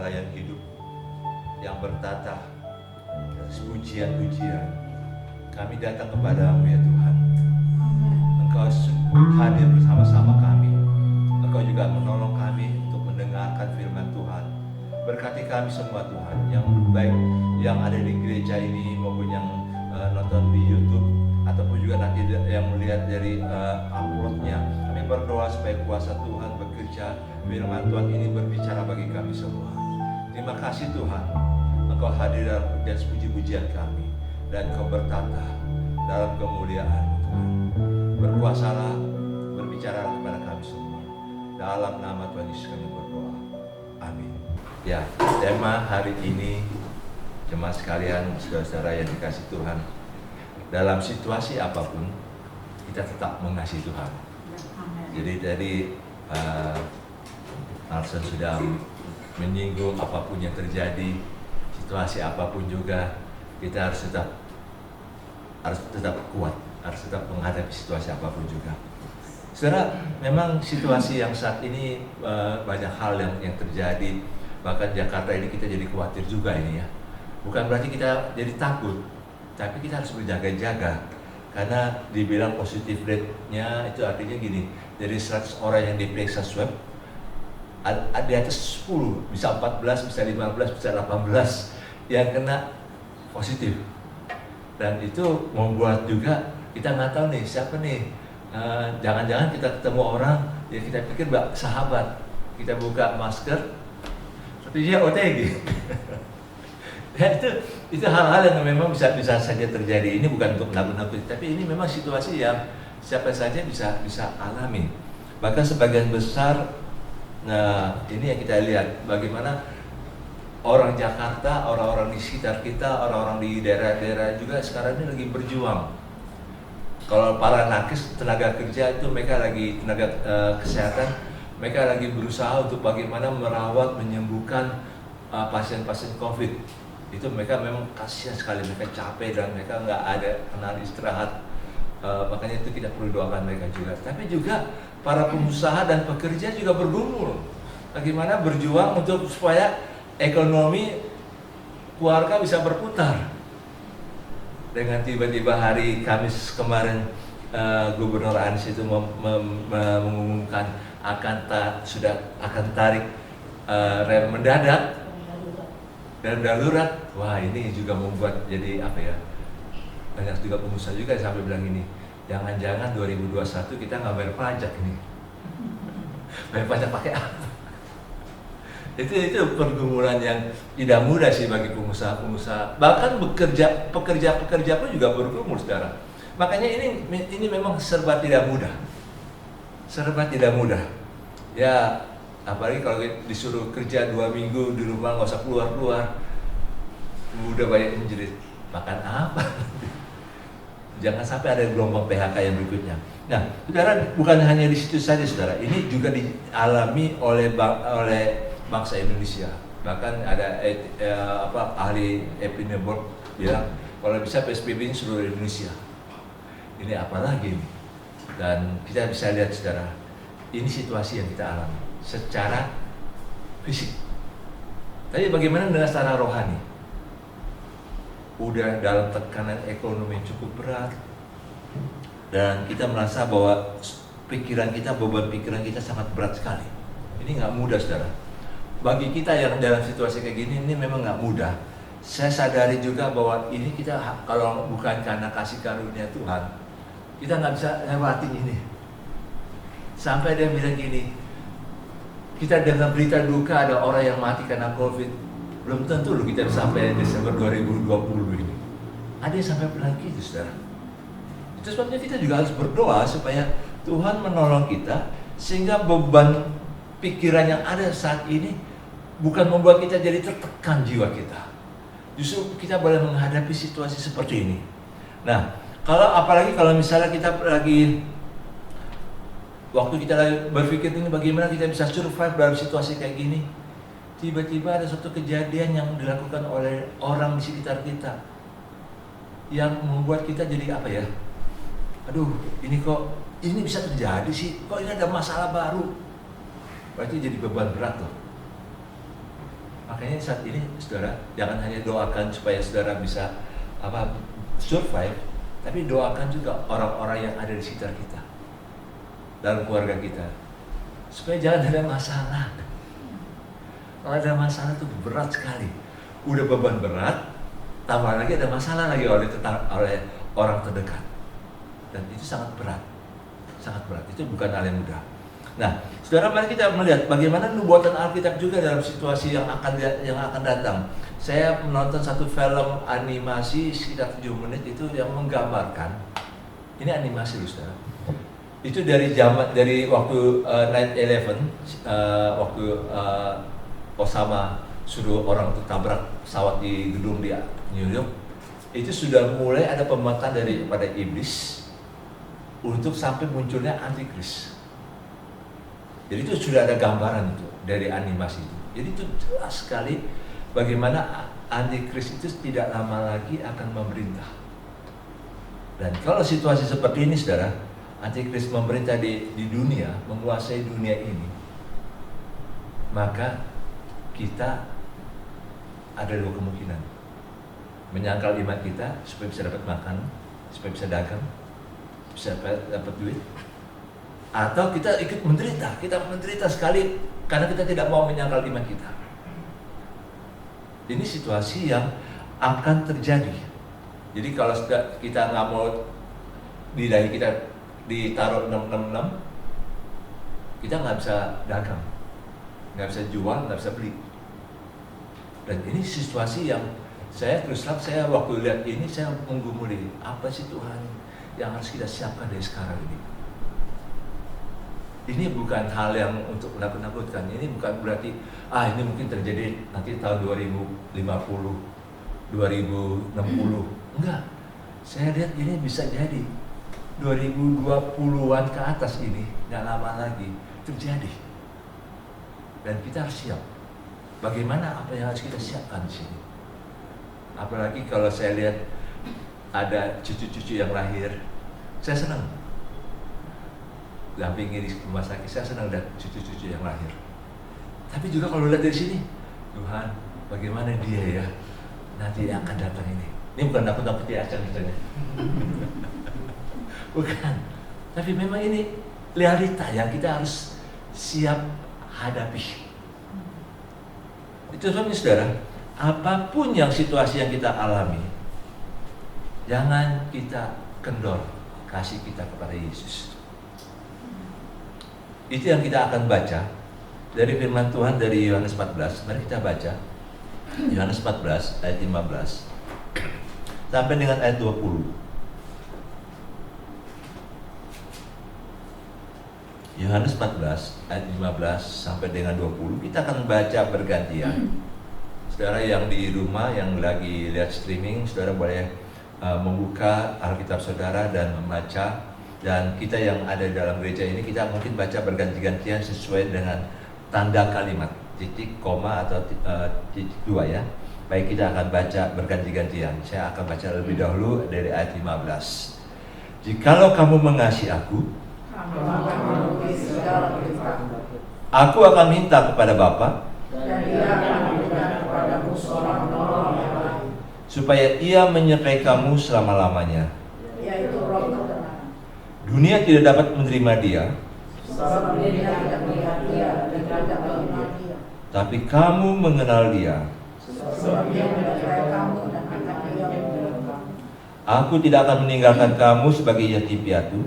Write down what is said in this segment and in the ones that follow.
saudara yang hidup, yang bertata pujian-pujian. Kami datang kepadamu ya Tuhan. Engkau hadir bersama-sama kami. Engkau juga menolong kami untuk mendengarkan firman Tuhan. Berkati kami semua Tuhan, yang baik yang ada di gereja ini maupun yang nonton di YouTube ataupun juga nanti yang melihat dari uploadnya. Kami berdoa supaya kuasa Tuhan bekerja, firman Tuhan ini berbicara bagi kami semua. Terima kasih Tuhan, Engkau hadir dalam puji-pujian kami dan Engkau bertata dalam kemuliaan Tuhan. Berkuasalah, berbicara kepada kami semua. Dalam nama Tuhan Yesus kami berdoa. Amin. Ya, tema hari ini jemaat sekalian, saudara-saudara yang dikasih Tuhan, dalam situasi apapun kita tetap mengasihi Tuhan. Jadi tadi Arson sudah menyinggung apapun yang terjadi, situasi apapun juga kita harus tetap kuat, harus tetap menghadapi situasi apapun juga. Saudara, memang situasi yang saat ini banyak hal yang terjadi, bahkan Jakarta ini kita jadi khawatir juga ini ya. Bukan berarti kita jadi takut, tapi kita harus berjaga-jaga. Karena dibilang positive rate-nya itu artinya gini, dari 100 orang yang diperiksa swab, ada di atas 10, bisa 14, bisa 15, bisa 18 yang kena positif. Dan itu membuat juga kita nggak tahu nih siapa nih, jangan-jangan kita ketemu orang ya kita pikir sahabat, kita buka masker tapi dia OTG. Ya, itu hal-hal yang memang bisa saja terjadi. Ini bukan untuk menakut-nakuti, tapi ini memang situasi yang siapa saja bisa alami. Bahkan sebagian besar, nah ini yang kita lihat bagaimana orang Jakarta, orang-orang di sekitar kita, orang-orang di daerah-daerah juga sekarang ini lagi berjuang. Kalau para nakes, tenaga kerja itu mereka lagi tenaga kesehatan, mereka lagi berusaha untuk bagaimana merawat, menyembuhkan pasien-pasien COVID. Itu mereka memang kasihan sekali, mereka capek dan mereka nggak ada kenal istirahat. Makanya itu kita perlu doakan mereka juga. Tapi juga para pengusaha dan pekerja juga bergumul. Bagaimana berjuang untuk supaya ekonomi keluarga bisa berputar. Dengan tiba-tiba hari Kamis kemarin Gubernur Anies itu mengumumkan sudah akan tarik rem mendadak dan darurat. Wah, ini juga membuat jadi apa ya, banyak juga pengusaha juga yang sampai bilang ini, jangan-jangan 2021 kita nggak bayar pajak ini. Bayar pajak pakai apa? Itu pergumulan yang tidak mudah sih bagi pengusaha-pengusaha. Bahkan pekerja-pekerja pun juga bergumul, saudara. Makanya ini memang serba tidak mudah. Serba tidak mudah. Ya, apalagi kalau disuruh kerja 2 minggu di rumah, nggak usah keluar-keluar, udah banyak menjerit, makan apa? Jangan sampai ada gelombang PHK yang berikutnya. Nah, saudara, bukan hanya di situ saja, saudara. Ini juga dialami oleh bangsa Indonesia. Bahkan ada ahli epidemiolog bilang kalau bisa PSBB ini seluruh Indonesia. Ini apa lagi ini? Dan kita bisa lihat, saudara, ini situasi yang kita alami secara fisik. Tapi bagaimana dengan secara rohani? Udah dalam tekanan ekonomi cukup berat, dan kita merasa bahwa beban pikiran kita sangat berat sekali. Ini nggak mudah, saudara. Bagi kita yang dalam situasi kayak gini, ini memang nggak mudah. Saya sadari juga bahwa ini kita kalau bukan karena kasih karunia Tuhan, kita nggak bisa lewatin ini. Sampai dia bilang gini, kita dengar berita duka ada orang yang mati karena COVID, belum tentu loh kita sampai Desember 2020 ini. Ada yang sampai bilang gitu, saudara. Itu sebabnya kita juga harus berdoa supaya Tuhan menolong kita, sehingga beban pikiran yang ada saat ini bukan membuat kita jadi tertekan jiwa kita. Justru kita boleh menghadapi situasi seperti ini. Nah, apalagi kalau misalnya kita lagi waktu kita lagi berpikir ini bagaimana kita bisa survive dalam situasi kayak gini, tiba-tiba ada suatu kejadian yang dilakukan oleh orang di sekitar kita yang membuat kita jadi apa ya? Aduh, ini bisa terjadi sih? Kok ini ada masalah baru? Berarti jadi beban berat loh. Makanya saat ini saudara, jangan hanya doakan supaya saudara bisa survive, tapi doakan juga orang-orang yang ada di sekitar kita, dalam keluarga kita, supaya jangan ada masalah. Kalau ada masalah itu berat sekali, udah beban berat, tambah lagi ada masalah lagi oleh orang terdekat, dan itu sangat berat, itu bukan hal yang mudah. Nah, saudara, mari kita melihat bagaimana nubuatan Alkitab juga dalam situasi yang akan datang. Saya menonton satu film animasi sekitar 7 menit itu yang menggambarkan, ini animasi loh saudara, itu dari waktu 9/11, waktu Osama suruh orang untuk tabrak pesawat di gedung di New York, itu sudah mulai ada pemerintahan daripada iblis untuk sampai munculnya antikris. Jadi itu sudah ada gambaran itu dari animasi itu. Jadi itu jelas sekali bagaimana antikris itu tidak lama lagi akan memerintah. Dan kalau situasi seperti ini saudara, antikris memerintah di dunia, menguasai dunia ini, maka kita ada 2 kemungkinan. Menyangkal iman kita supaya bisa dapat makan, supaya bisa dagang, bisa dapat duit, atau kita ikut menderita. Kita menderita sekali karena kita tidak mau menyangkal iman kita. Ini situasi yang akan terjadi. Jadi kalau kita nggak mau di dahi kita ditaruh 666, kita nggak bisa dagang, nggak bisa jual, nggak bisa beli. Dan ini situasi yang saya terus terang, saya waktu lihat ini saya menggumuli, apa sih Tuhan yang harus kita siapkan dari sekarang ini? Ini bukan hal yang untuk menakut-nakutkan. Ini bukan berarti ini mungkin terjadi nanti tahun 2050, 2060. Enggak. Saya lihat ini bisa jadi 2020-an ke atas ini, nggak lama lagi terjadi. Dan kita harus siap. Bagaimana apa yang harus kita siapkan di sini? Apalagi kalau saya lihat ada cucu-cucu yang lahir, saya senang. Dampingi di rumah sakit, saya senang lihat cucu-cucu yang lahir. Tapi juga kalau lihat dari sini, Tuhan, bagaimana dia ya nanti yang akan datang ini? Ini bukan nakut-nakuti Acang misalnya. Bukan. Tapi memang ini realita yang kita harus siap hadapi. Itu sebabnya saudara, apapun yang situasi yang kita alami, jangan kita kendor kasih kita kepada Yesus. Itu yang kita akan baca dari firman Tuhan dari Yohanes 14. Mari kita baca Yohanes 14 ayat 15 sampai dengan ayat 20. Yohanes 14 ayat 15 sampai dengan 20. Kita akan baca bergantian. Saudara yang di rumah yang lagi lihat streaming, saudara boleh membuka Alkitab saudara dan membaca. Dan kita yang ada di dalam gereja ini, kita mungkin baca berganti-gantian sesuai dengan tanda kalimat, titik, koma, atau titik 2 ya. Baik, kita akan baca berganti-gantian. Saya akan baca lebih dahulu dari ayat 15. Jikalau kamu mengasihi aku akan minta kepada Bapa, dan Dia akan memberikan kepadamu seorang penolong yang lain, supaya Ia menyertai kamu selama-lamanya, yaitu Roh kebenaran. Dunia tidak dapat menerima Dia, sebab dunia tidak melihat Dia dan tidak mengenal Dia. Tapi kamu mengenal Dia, sebab Dia menyertai kamu dan akan Dia menolong kamu. Aku tidak akan meninggalkan kamu sebagai yatim piatu.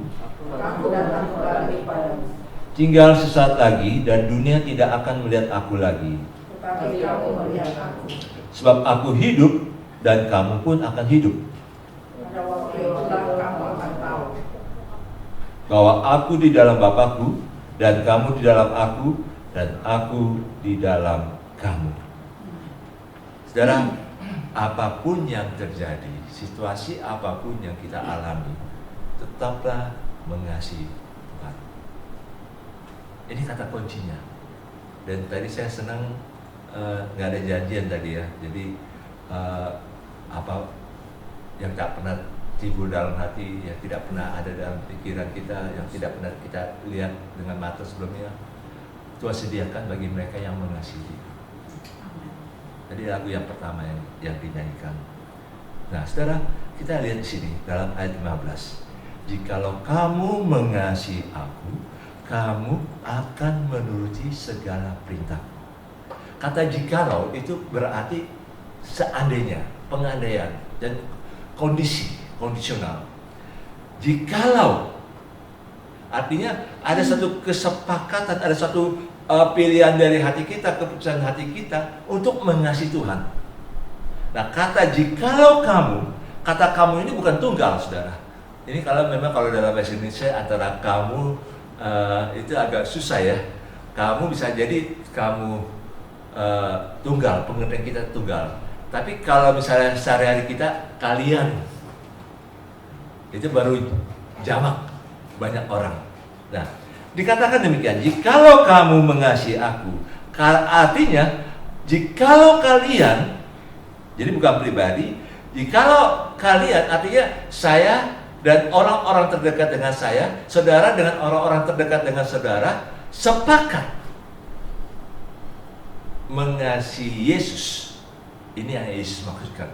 Aku datang kembali padamu. Tinggal sesaat lagi dan dunia tidak akan melihat aku lagi. Tetapi kamu melihat aku. Sebab aku hidup dan kamu pun akan hidup. Pada waktu itulah kamu akan tahu bahwa aku di dalam Bapakku dan kamu di dalam aku dan aku di dalam kamu. Saudara, apapun yang terjadi, situasi apapun yang kita alami, tetaplah mengasihi Tuhan. Ini kata kuncinya. Dan tadi saya senang nggak ada janjian tadi ya. Jadi apa yang tak pernah timbul dalam hati, yang tidak pernah ada dalam pikiran kita, yang tidak pernah kita lihat dengan mata sebelumnya, Tuhan sediakan bagi mereka yang mengasihi. Tadi lagu yang pertama yang dinyanyikan. Nah, saudara, kita lihat di sini dalam ayat 15. Jikalau kamu mengasihi aku, kamu akan menuruti segala perintah. Kata jikalau itu berarti seandainya, pengandaian dan kondisional. Jikalau artinya ada satu kesepakatan, ada satu pilihan dari hati kita, keputusan hati kita untuk mengasihi Tuhan. Nah, kata jikalau kamu, kata kamu ini bukan tunggal, saudara. Ini kalau dalam bahasa Indonesia antara kamu itu agak susah ya. Kamu bisa jadi kamu tunggal, pengertian kita tunggal. Tapi kalau misalnya sehari-hari kita kalian, itu baru jamak banyak orang. Nah, dikatakan demikian, jikalau kamu mengasihi aku, artinya jikalau kalian, jadi bukan pribadi, jikalau kalian artinya saya dan orang-orang terdekat dengan saya, saudara dengan orang-orang terdekat dengan saudara, sepakat mengasihi Yesus. Ini yang Yesus maksudkan.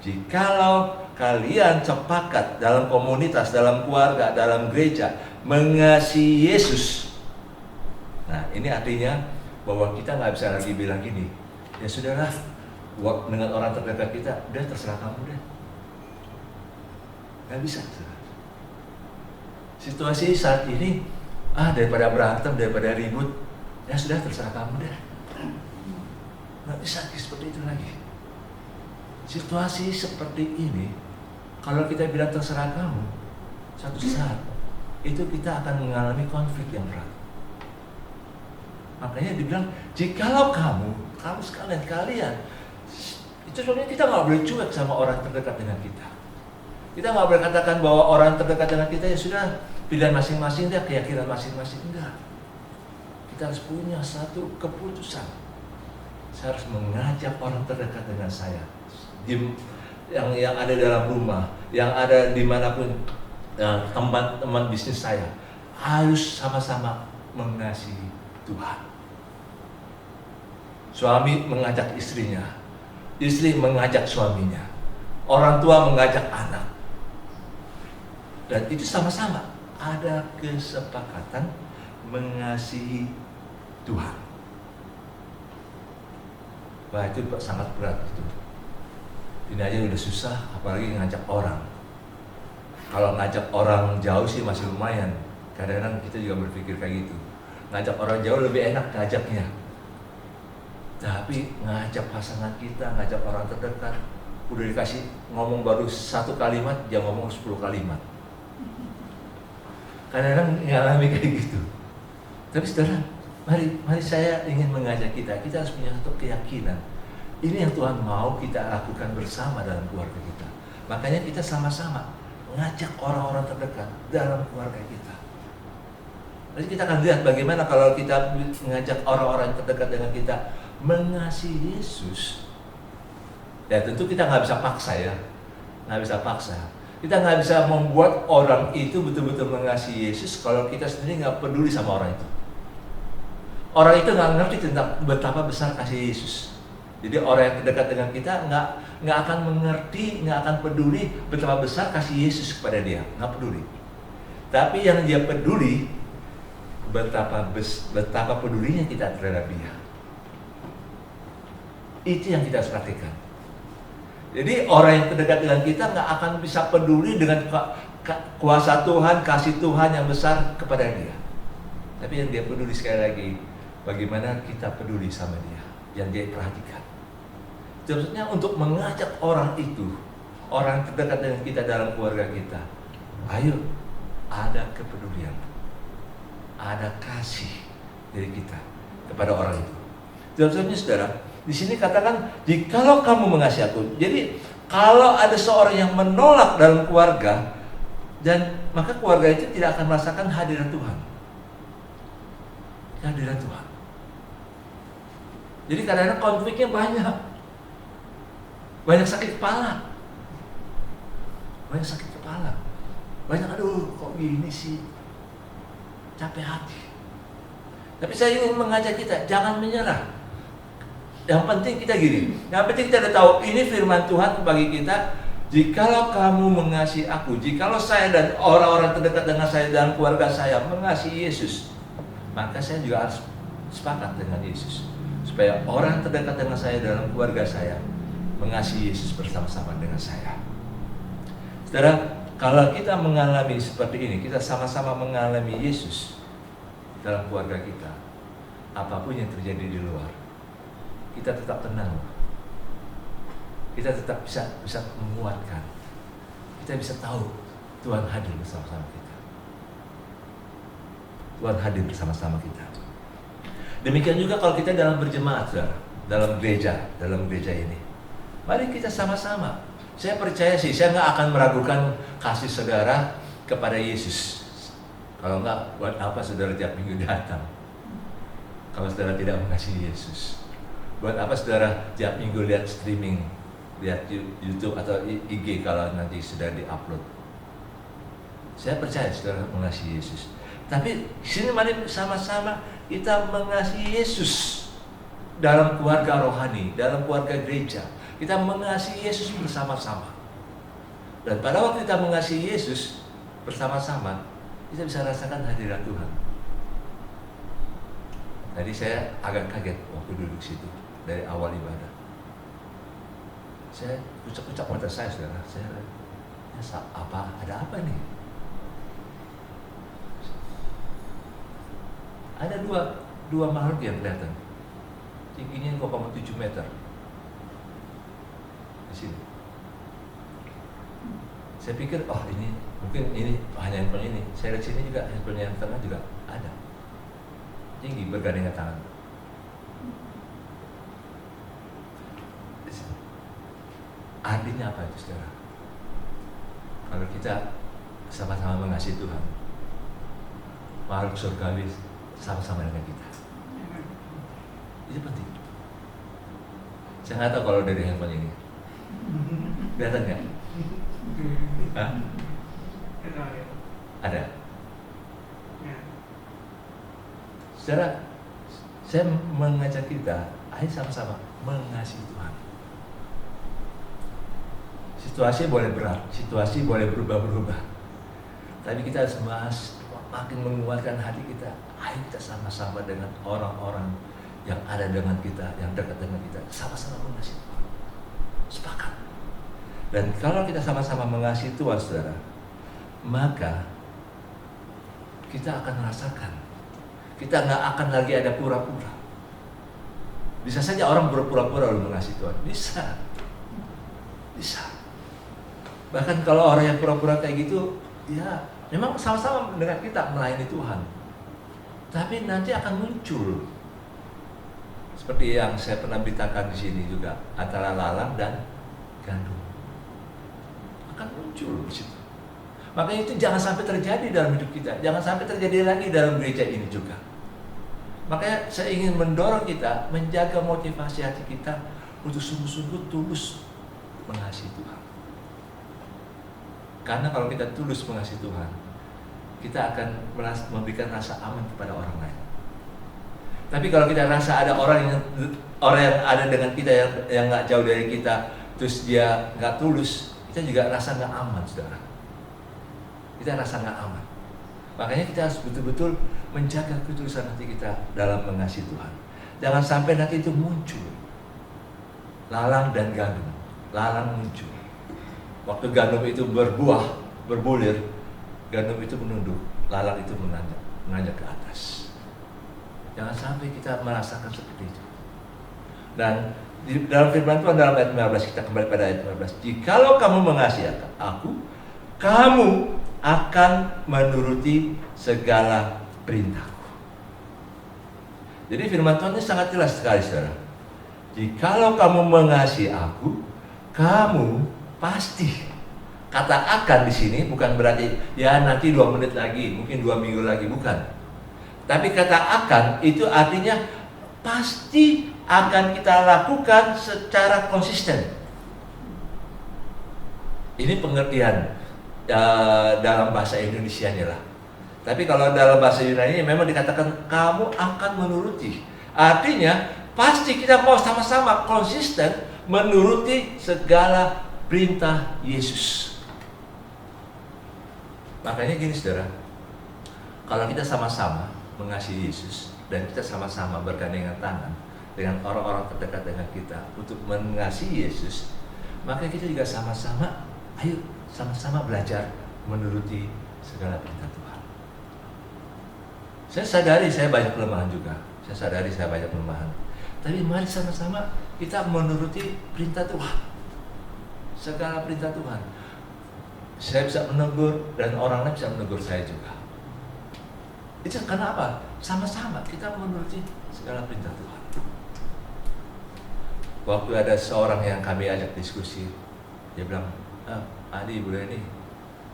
Jikalau kalian sepakat dalam komunitas, dalam keluarga, dalam gereja mengasihi Yesus. Nah, ini artinya bahwa kita nggak bisa lagi bilang gini, ya sudahlah, dengan orang terdekat kita, udah terserah kamu deh. Nggak bisa. Situasi saat ini, daripada berantem, daripada ribut, ya sudah terserah kamu deh. Nggak bisa seperti itu lagi. Situasi seperti ini, kalau kita bilang terserah kamu, satu saat itu kita akan mengalami konflik yang berat. Makanya dibilang, jikalau kamu sekalian, kalian, itu soalnya kita nggak boleh cuek sama orang terdekat dengan kita. Kita nggak boleh katakan bahwa orang terdekat dengan kita ya sudah pilihan masing-masing, dia keyakinan masing-masing, enggak. Kita harus punya satu keputusan. Saya harus mengajak orang terdekat dengan saya, yang ada dalam rumah, yang ada dimanapun, teman-teman bisnis saya, harus sama-sama mengasihi Tuhan. Suami mengajak istrinya, istri mengajak suaminya, orang tua mengajak anak, dan itu sama-sama ada kesepakatan mengasihi Tuhan. Wah, itu sangat berat itu. Ini aja udah susah, apalagi ngajak orang. Kalau ngajak orang jauh sih masih lumayan. Kadang-kadang kita juga berpikir kayak gitu. Ngajak orang jauh lebih enak ngajaknya. Tapi ngajak pasangan kita, ngajak orang terdekat, udah dikasih ngomong baru 1 kalimat, dia ngomong 10 kalimat. Kadang-kadang ngalami kayak gitu. Tapi saudara, mari saya ingin mengajak kita harus punya satu keyakinan. Ini yang Tuhan mau kita lakukan bersama dalam keluarga kita. Makanya kita sama-sama mengajak orang-orang terdekat dalam keluarga kita. Jadi kita akan lihat bagaimana kalau kita mengajak orang-orang terdekat dengan kita mengasihi Yesus. Ya tentu kita nggak bisa paksa ya, nggak bisa paksa. Kita nggak bisa membuat orang itu betul-betul mengasihi Yesus kalau kita sendiri nggak peduli sama orang itu. Orang itu nggak ngerti tentang betapa besar kasih Yesus. Jadi orang yang terdekat dengan kita nggak akan mengerti, nggak akan peduli betapa besar kasih Yesus kepada dia, nggak peduli. Tapi yang dia peduli betapa pedulinya kita terhadap dia. Itu yang kita harus praktikkan. Jadi orang yang terdekat dengan kita nggak akan bisa peduli dengan kuasa Tuhan, kasih Tuhan yang besar kepada dia. Tapi yang dia peduli sekali lagi, bagaimana kita peduli sama dia, yang dia perhatikan. Maksudnya untuk mengajak orang itu, orang terdekat dengan kita dalam keluarga kita, ayo ada kepedulian, ada kasih dari kita kepada orang itu. Maksudnya saudara, di sini katakan, jikalau kamu mengasihi aku. Jadi kalau ada seorang yang menolak dalam keluarga, dan maka keluarga itu tidak akan merasakan hadirat Tuhan. Kehadiran Tuhan. Jadi kadang-kadang konfliknya banyak sakit kepala, banyak aduh kok gini sih, capek hati. Tapi saya ingin mengajak kita jangan menyerah. Yang penting kita gini, yang penting kita udah tahu ini firman Tuhan bagi kita. Jikalau kamu mengasihi aku, jikalau saya dan orang-orang terdekat dengan saya dan keluarga saya mengasihi Yesus, maka saya juga harus sepakat dengan Yesus, supaya orang terdekat dengan saya dalam keluarga saya mengasihi Yesus bersama-sama dengan saya. Saudara, kalau kita mengalami seperti ini, kita sama-sama mengalami Yesus dalam keluarga kita, apapun yang terjadi di luar, kita tetap tenang. Kita tetap bisa menguatkan. Kita bisa tahu Tuhan hadir bersama-sama kita. Tuhan hadir bersama-sama kita. Demikian juga kalau kita dalam berjemaat, saudara, dalam gereja ini. Mari kita sama-sama. Saya percaya sih, saya nggak akan meragukan kasih saudara kepada Yesus. Kalau nggak, buat apa saudara tiap minggu datang? Kalau saudara tidak mengasihi Yesus, buat apa saudara tiap minggu lihat streaming, lihat YouTube atau IG kalau nanti sudah diupload? Saya percaya saudara mengasihi Yesus. Tapi sini mari sama-sama kita mengasihi Yesus dalam keluarga rohani, dalam keluarga gereja. Kita mengasihi Yesus bersama-sama. Dan pada waktu kita mengasihi Yesus bersama-sama, kita bisa rasakan hadirat Tuhan. Tadi saya agak kaget waktu duduk situ dari awal ibadah. Saya kucak-kucak mata saya, saudara. Saya ada apa nih? Ada dua makhluk yang kelihatan. Tingginya 0,7 meter. Di sini. Saya pikir, oh ini mungkin ini hanya handphone ini. Saya lihat sini juga handphone yang tengah juga ada. Tinggi bergandengan tangan. Artinya apa itu, saudara? Kalau kita sama-sama mengasihi Tuhan, makhluk surgawi sama-sama dengan kita. Itu penting. Saya nggak tahu kalau dari handphone ini. Kelihatan nggak? Hah? Ada. Saudara, saya mengajak kita, ayo sama-sama mengasihi Tuhan. Situasi boleh berat, situasi boleh berubah-berubah, tapi kita harus makin menguatkan hati kita. Ayo kita sama-sama dengan orang-orang yang ada dengan kita, yang dekat dengan kita, sama-sama mengasihi Tuhan. Sepakat. Dan kalau kita sama-sama mengasihi Tuhan, saudara, maka kita akan merasakan, kita nggak akan lagi ada pura-pura. Bisa saja orang berpura-pura lalu mengasihi Tuhan, bisa. Bahkan kalau orang yang pura-pura kayak gitu, ya memang sama-sama dengan kita melayani Tuhan, tapi nanti akan muncul seperti yang saya pernah beritakan di sini juga, antara lalang dan gandum akan muncul di situ. Makanya itu jangan sampai terjadi dalam hidup kita, jangan sampai terjadi lagi dalam gereja ini juga. Makanya saya ingin mendorong kita menjaga motivasi hati kita untuk sungguh-sungguh tulus mengasihi Tuhan. Karena kalau kita tulus mengasihi Tuhan, kita akan memberikan rasa aman kepada orang lain. Tapi kalau kita rasa ada orang yang ada dengan kita yang nggak jauh dari kita, terus dia nggak tulus, kita juga rasa nggak aman, saudara. Kita rasa nggak aman. Makanya kita harus betul-betul menjaga ketulusan hati kita dalam mengasihi Tuhan. Jangan sampai nanti itu muncul lalang dan gandum. Lalang muncul. Waktu gandum itu berbuah, berbulir, gandum itu menunduk, lalang itu menanjak ke atas. Jangan sampai kita merasakan seperti itu. Dan di dalam firman Tuhan dalam ayat 15, kita kembali pada ayat 15. Jikalau kamu mengasihi aku, kamu akan menuruti segala perintahku. Jadi firman Tuhan ini sangat jelas sekali, saudara. Jikalau kamu mengasihi aku, kamu pasti. Kata akan di sini bukan berarti ya nanti 2 menit lagi, mungkin 2 minggu lagi, bukan. Tapi kata akan itu artinya pasti akan kita lakukan secara konsisten. Ini pengertian dalam bahasa Indonesianya lah. Tapi kalau dalam bahasa Yunani memang dikatakan kamu akan menuruti. Artinya pasti kita mau sama-sama konsisten menuruti segala perintah Yesus. Makanya gini saudara, kalau kita sama-sama mengasihi Yesus dan kita sama-sama bergandengan tangan dengan orang-orang terdekat dengan kita untuk mengasihi Yesus, maka kita juga sama-sama, ayo sama-sama belajar menuruti segala perintah Tuhan. Saya sadari saya banyak kelemahan juga. Tapi mari sama-sama kita menuruti perintah Tuhan. Segala perintah Tuhan. Saya bisa menegur dan orang lain bisa menegur saya juga. Itu karena apa? Sama-sama kita menuruti segala perintah Tuhan. Waktu ada seorang yang kami ajak diskusi, dia bilang, Adi, Bu Leni,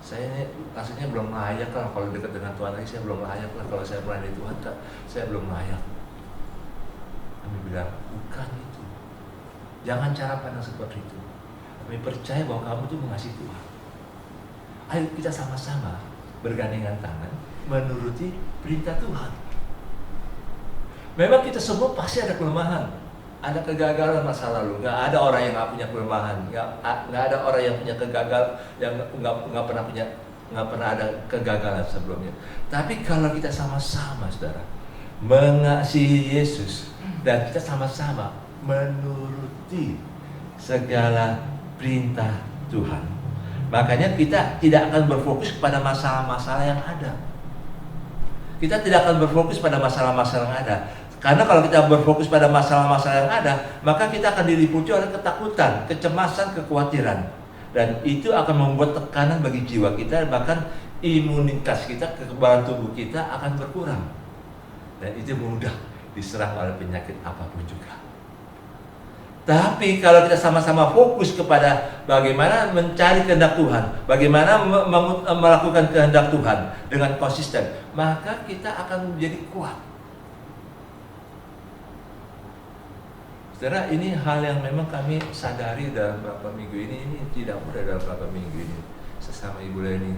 saya ini rasanya belum layak lah kalau dekat dengan Tuhan lagi, saya belum layak lah kalau saya melayani Tuhan, saya belum layak. Kami bilang, bukan itu. Jangan cara pandang seperti itu. Kami percaya bahwa kamu itu mengasihi Tuhan. Ayo kita sama-sama bergandengan tangan menuruti perintah Tuhan. Memang kita semua pasti ada kelemahan, ada kegagalan masa lalu. Nggak ada orang yang nggak punya kelemahan, nggak ada orang yang punya kegagalan, yang nggak pernah ada kegagalan sebelumnya. Tapi kalau kita sama-sama, saudara, mengasihi Yesus dan kita sama-sama menuruti segala perintah Tuhan, makanya kita tidak akan berfokus pada masalah-masalah yang ada. Kita tidak akan berfokus pada masalah-masalah yang ada. Karena kalau kita berfokus pada masalah-masalah yang ada, maka kita akan diliputi oleh ketakutan, kecemasan, kekhawatiran. Dan itu akan membuat tekanan bagi jiwa kita, bahkan imunitas kita, kekebalan tubuh kita akan berkurang. Dan itu mudah diserang oleh penyakit apapun juga. Tapi kalau kita sama-sama fokus kepada bagaimana mencari kehendak Tuhan, bagaimana melakukan kehendak Tuhan dengan konsisten, maka kita akan menjadi kuat. Saudara, ini hal yang memang kami sadari dalam beberapa minggu ini tidak mudah dalam beberapa minggu ini. Sesama Ibu Leni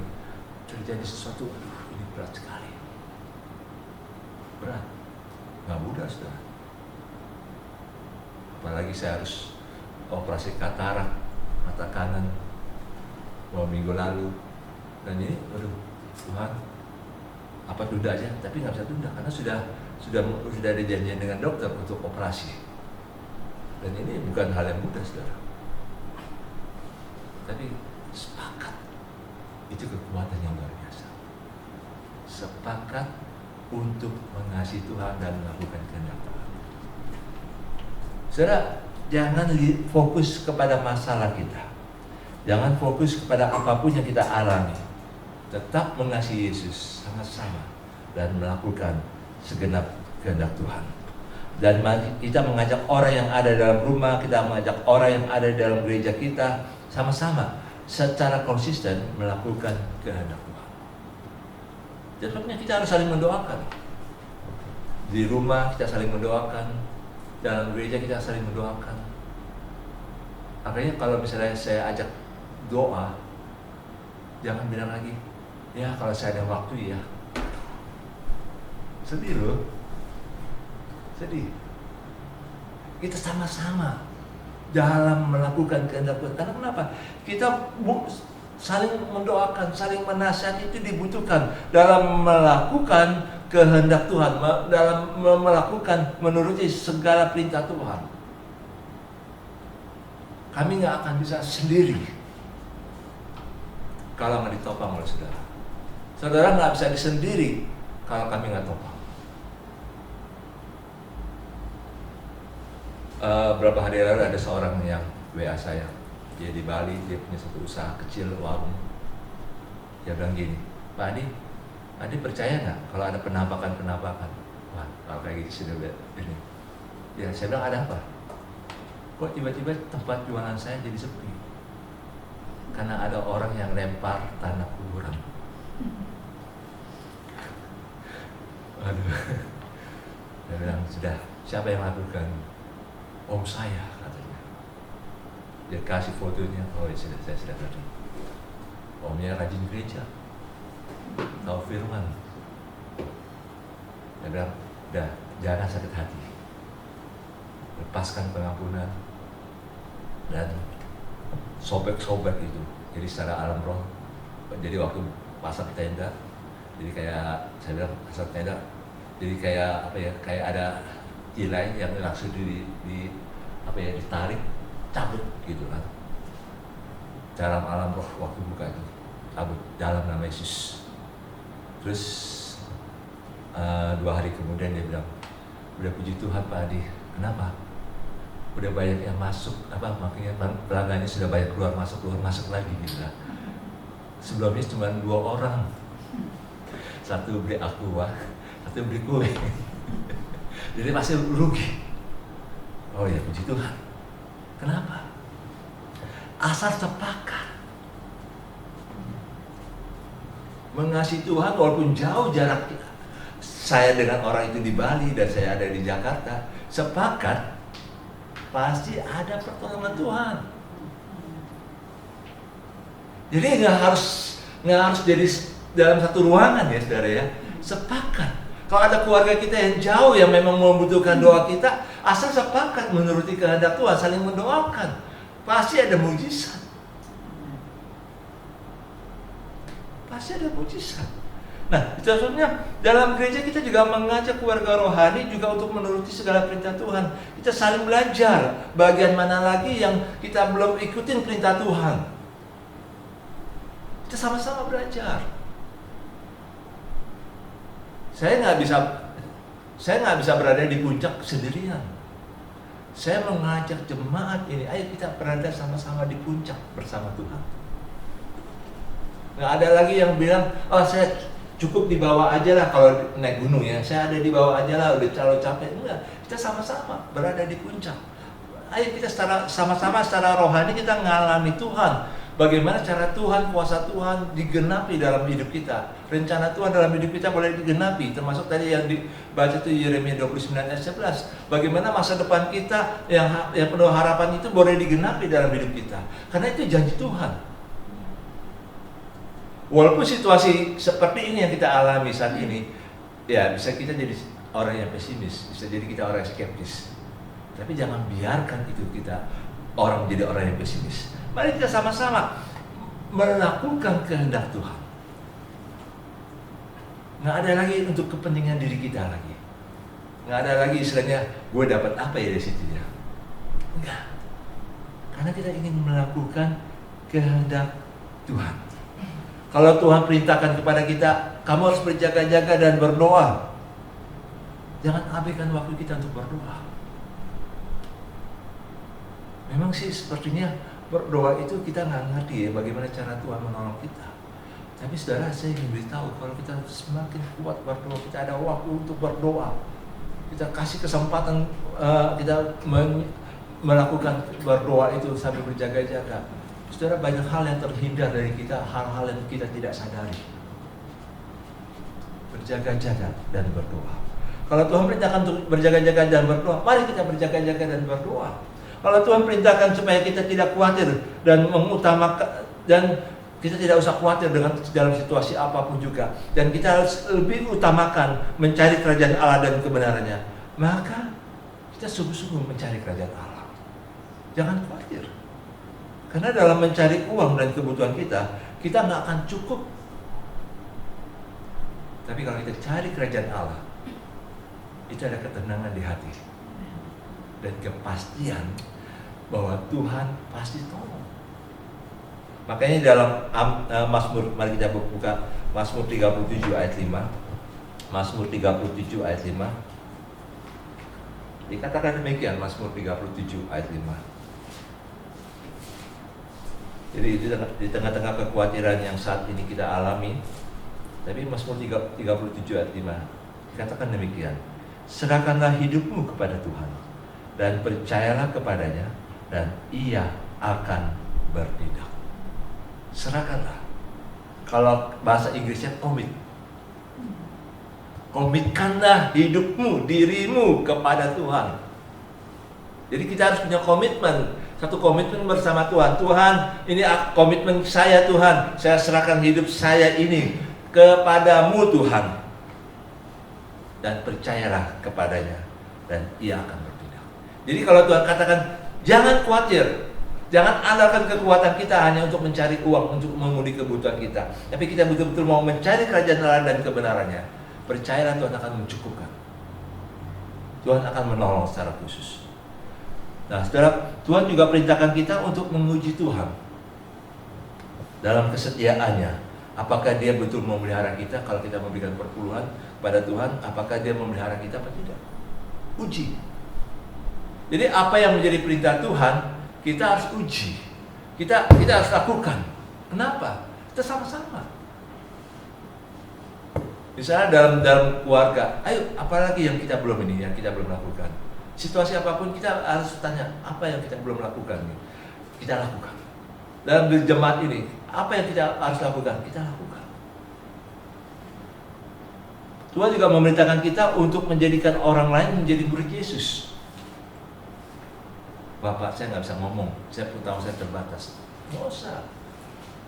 terjadi sesuatu, ini berat sekali. Berat, nggak mudah, saudara. Apalagi saya harus operasi katarak mata kanan minggu lalu, dan ini, Tuhan, apa tunda aja? Tapi nggak bisa tunda karena sudah ada janjian dengan dokter untuk operasi. Dan ini bukan hal yang mudah, saudara. Tapi sepakat, itu kekuatan yang luar biasa. Sepakat untuk mengasihi Tuhan dan melakukan kehendak Tuhan. Saudara, jangan fokus kepada masalah kita. Jangan fokus kepada apapun yang kita alami. Tetap mengasihi Yesus sama-sama dan melakukan segenap kehendak Tuhan. Dan kita mengajak orang yang ada dalam rumah, kita mengajak orang yang ada dalam gereja kita, sama-sama secara konsisten melakukan kehendak Tuhan. Jadi kita harus saling mendoakan. Di rumah kita saling mendoakan, dalam gereja kita saling mendoakan. Makanya kalau misalnya saya ajak doa, jangan bilang lagi, ya kalau saya ada waktu ya. Sedih loh. Sedih. Kita sama-sama dalam melakukan kehendak Tuhan. Karena kenapa? Kita saling mendoakan, saling menasihati, itu dibutuhkan dalam melakukan kehendak Tuhan, dalam melakukan menuruti segala perintah Tuhan. Kami nggak akan bisa sendiri kalau nggak ditopang oleh saudara. Saudara nggak bisa sendiri kalau kami nggak topang. Berapa hari lalu ada seorang yang WA saya, dia di Bali, dia punya satu usaha kecil warung. Dia bilang gini, Pak Adi percaya nggak kalau ada penampakan? Wah, kalau kayak gitu sudah ini. Ya, saya bilang ada apa? Kok tiba-tiba tempat jualan saya jadi sepi? Karena ada orang yang lempar tanah kuburan. Aduh. Dia bilang, sudah, siapa yang lakukan? Om saya, katanya. Dia kasih fotonya, oh ya saya sudah tadi. Omnya rajin gereja, tahu firman. Dia bilang, dah, jangan sakit hati. lepaskan pengampunan, dan sobek-sobek itu. Jadi secara alam roh, jadi waktu pasang tenda, jadi kayak saya bilang pasang tenda, jadi kayak apa ya, kayak ada tilai yang langsung ditarik, cabut gitu kan. Dalam alam roh waktu buka itu, cabut dalam nama Yesus. Terus 2 hari kemudian dia bilang, udah puji Tuhan Pak Adi. Kenapa? Udah banyak yang masuk, makanya pelanggannya sudah banyak keluar masuk lagi gitu kan. Sebelumnya cuma 2 orang, satu beli aqua, satu beli kue. Jadi masih rugi. Oh ya puji Tuhan. Kenapa? Asal sepakat mengasihi Tuhan walaupun jauh jarak saya dengan orang itu di Bali dan saya ada di Jakarta, sepakat pasti ada pertolongan Tuhan. Jadi nggak harus jadi dalam satu ruangan ya saudara ya. Sepakat. Kalau ada keluarga kita yang jauh yang memang membutuhkan doa kita, asal sepakat menuruti kehendak Tuhan, saling mendoakan, pasti ada mujizat. Pasti ada mujizat. Nah, contohnya dalam gereja kita juga mengajak keluarga rohani juga untuk menuruti segala perintah Tuhan. Kita saling belajar bagian mana lagi yang kita belum ikutin perintah Tuhan. Kita sama-sama belajar. Saya nggak bisa berada di puncak sendirian. Saya mengajak jemaat ini, ayo kita berada sama-sama di puncak bersama Tuhan. Nggak ada lagi yang bilang, oh saya cukup di bawah aja lah kalau naik gunung ya. Saya ada di bawah aja lah, udah terlalu capek. Enggak, kita sama-sama berada di puncak. Ayo kita sama-sama secara rohani kita ngalami Tuhan. Bagaimana cara Tuhan, kuasa Tuhan digenapi dalam hidup kita. Rencana Tuhan dalam hidup kita boleh digenapi. Termasuk tadi yang dibaca itu Yeremia 29 ayat 11. Bagaimana masa depan kita yang penuh harapan itu boleh digenapi dalam hidup kita. Karena itu janji Tuhan. Walaupun situasi seperti ini yang kita alami saat ini, ya bisa kita jadi orang yang pesimis, bisa jadi kita orang yang skeptis. Tapi jangan biarkan itu kita jadi orang yang pesimis. Mari kita sama-sama melakukan kehendak Tuhan. Nggak ada lagi untuk kepentingan diri kita lagi. Nggak ada lagi istilahnya, gue dapat apa ya dari situ ya. Enggak. Karena kita ingin melakukan kehendak Tuhan. Kalau Tuhan perintahkan kepada kita, kamu harus berjaga-jaga dan berdoa. Jangan abaikan waktu kita untuk berdoa. Memang sih sepertinya berdoa itu kita nggak ngerti ya bagaimana cara Tuhan menolong kita. Tapi saudara, saya ingin beritahu kalau kita semakin kuat berdoa, kita ada waktu untuk berdoa. Kita kasih kesempatan kita melakukan berdoa itu sambil berjaga-jaga. Saudara, banyak hal yang terhindar dari kita, hal-hal yang kita tidak sadari. Berjaga-jaga dan berdoa. Kalau Tuhan perintahkan untuk berjaga-jaga dan berdoa, mari kita berjaga-jaga dan berdoa. Kalau Tuhan perintahkan supaya kita tidak khawatir dan mengutamakan, dan kita tidak usah khawatir dengan dalam situasi apapun juga, dan kita harus lebih utamakan mencari kerajaan Allah dan kebenarannya, maka kita sungguh-sungguh mencari kerajaan Allah. Jangan khawatir. Karena dalam mencari uang dan kebutuhan kita nggak akan cukup. Tapi kalau kita cari kerajaan Allah, itu ada ketenangan di hati dan kepastian bahwa Tuhan pasti tolong. Makanya dalam Mazmur, mari kita buka Mazmur 37 ayat 5. Mazmur 37 ayat 5. Dikatakan demikian, Mazmur 37 ayat 5. Jadi di tengah-tengah kekhawatiran yang saat ini kita alami, tapi Mazmur 37 ayat 5 dikatakan demikian. Serahkanlah hidupmu kepada Tuhan dan percayalah kepadanya, dan Ia akan bertindak. Serahkanlah. Kalau bahasa Inggrisnya commit. Komitkanlah hidupmu, dirimu kepada Tuhan. Jadi kita harus punya komitmen. Satu komitmen bersama Tuhan. Tuhan, ini komitmen saya Tuhan. Saya serahkan hidup saya ini kepadamu Tuhan. Dan percayalah kepadanya, dan Ia akan bertindak. Jadi kalau Tuhan katakan, jangan khawatir, jangan andalkan kekuatan kita hanya untuk mencari uang, untuk memenuhi kebutuhan kita. Tapi kita betul-betul mau mencari kerajaan Allah dan kebenarannya. Percayalah Tuhan akan mencukupkan. Tuhan akan menolong secara khusus. Nah, saudara, Tuhan juga perintahkan kita untuk menguji Tuhan dalam kesetiaannya. Apakah dia betul memelihara kita? Kalau kita memberikan perpuluhan pada Tuhan, apakah dia memelihara kita atau tidak? Uji. Jadi apa yang menjadi perintah Tuhan, kita harus uji. Kita harus lakukan. Kenapa? Kita sama-sama. Misalnya dalam keluarga, ayo apalagi yang kita belum lakukan. Situasi apapun kita harus tanya, apa yang kita belum lakukan nih? Kita lakukan. Dalam jemaat ini, apa yang kita harus lakukan? Kita lakukan. Tuhan juga memerintahkan kita untuk menjadikan orang lain menjadi murid Yesus. Bapak, saya nggak bisa ngomong, saya tahu saya terbatas. Nggak usah.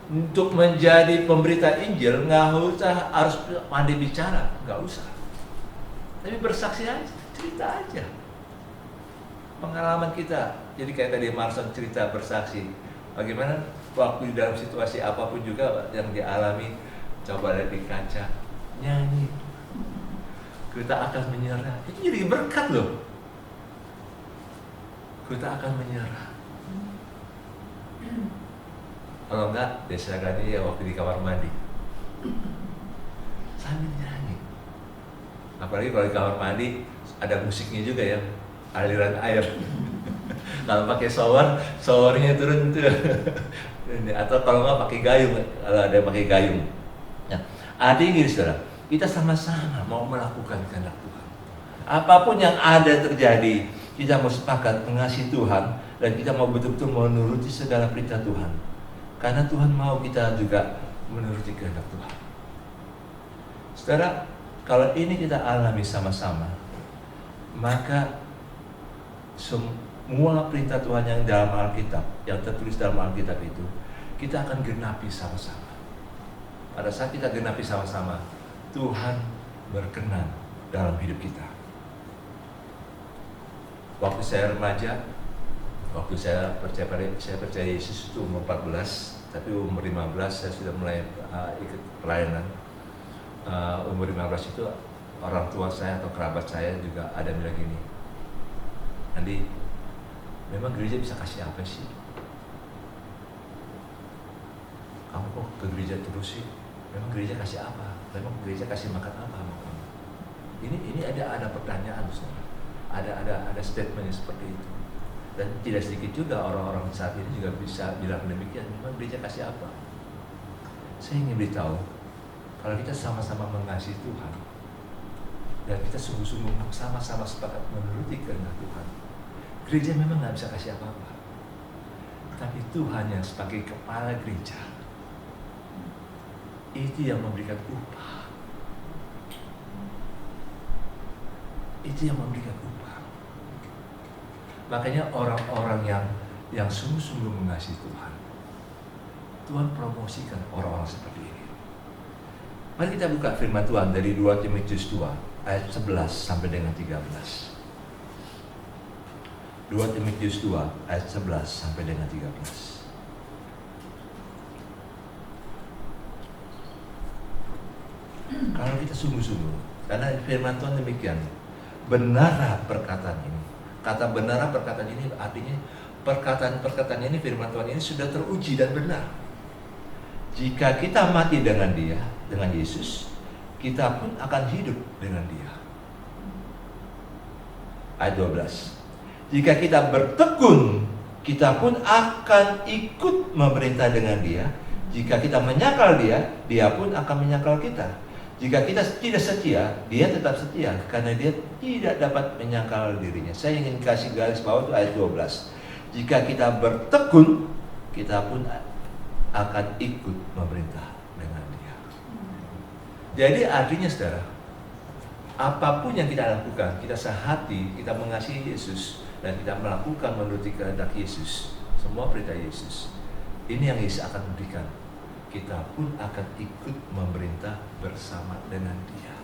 Untuk menjadi pemberita Injil, nggak usah harus pandai bicara, nggak usah. Tapi bersaksi aja, cerita aja. Pengalaman kita, jadi kayak tadi Marson cerita bersaksi, bagaimana waktu di dalam situasi apapun juga yang dialami, coba lihat di kaca, nyanyi, kita akan menyerah, itu jadi berkat loh. Kita akan menyerah. Kalau enggak, Desa Gani ya waktu di kamar mandi sambil nyanyi. Apalagi kalau di kamar mandi ada musiknya juga ya, aliran air. Kalau pakai showernya turun tuh. Atau kalau nggak pakai gayung, kalau ada yang pakai gayung. Nah, artinya gini saudara, kita sama-sama mau melakukan kehendak Tuhan. Apapun yang ada terjadi, kita mau sepakat mengasihi Tuhan dan kita mau betul-betul menuruti segala perintah Tuhan. Karena Tuhan mau kita juga menuruti kehendak Tuhan. Saudara, kalau ini kita alami sama-sama, maka semua perintah Tuhan yang dalam Alkitab, yang tertulis dalam Alkitab itu, kita akan genapi sama-sama. Pada saat kita genapi sama-sama, Tuhan berkenan dalam hidup kita. Waktu saya remaja, waktu saya percaya Yesus itu umur 14, tapi umur 15 saya sudah mulai ikut pelayanan. Umur 15 itu orang tua saya atau kerabat saya juga ada bilang gini, Andi, memang gereja bisa kasih apa sih? Kamu kok ke gereja terus sih? Memang gereja kasih apa? Memang gereja kasih makan apa sama kamu? Ini ada pertanyaan, saudara. Ada statement seperti itu. Dan tidak sedikit juga orang-orang saat ini juga bisa bilang demikian. Memang gereja kasih apa? Saya ingin beritahu, kalau kita sama-sama mengasihi Tuhan dan kita sungguh-sungguh sama-sama sepakat menuruti kehendak Tuhan, gereja memang nggak bisa kasih apa-apa. Tapi Tuhan yang sebagai kepala gereja itu yang memberikan upah. Itu yang memberikan upah. Makanya orang-orang yang sungguh-sungguh mengasihi Tuhan, Tuhan promosikan orang-orang seperti ini. Mari kita buka firman Tuhan dari 2 Timotius 2 ayat 11 sampai dengan 13. 2 Timotius 2 ayat 11 sampai dengan 13. Kalau kita sungguh-sungguh, karena firman Tuhan demikian, benarlah perkataan ini. Kata benarlah perkataan ini artinya perkataan ini, firman Tuhan ini sudah teruji dan benar. Jika kita mati dengan Dia, dengan Yesus, kita pun akan hidup dengan Dia. Ayat 12. Jika kita bertekun, kita pun akan ikut memerintah dengan Dia. Jika kita menyangkal Dia, Dia pun akan menyangkal kita. Jika kita tidak setia, Dia tetap setia karena Dia tidak dapat menyangkal dirinya. Saya ingin kasih garis bawah itu ayat 12. Jika kita bertekun, kita pun akan ikut memerintah dengan Dia. Jadi artinya saudara, apapun yang kita lakukan, kita sehati, kita mengasihi Yesus dan kita melakukan menuruti kehendak Yesus, semua perintah Yesus. Ini yang Yesus akan berikan. Kita pun akan ikut memerintah bersama dengan Dia.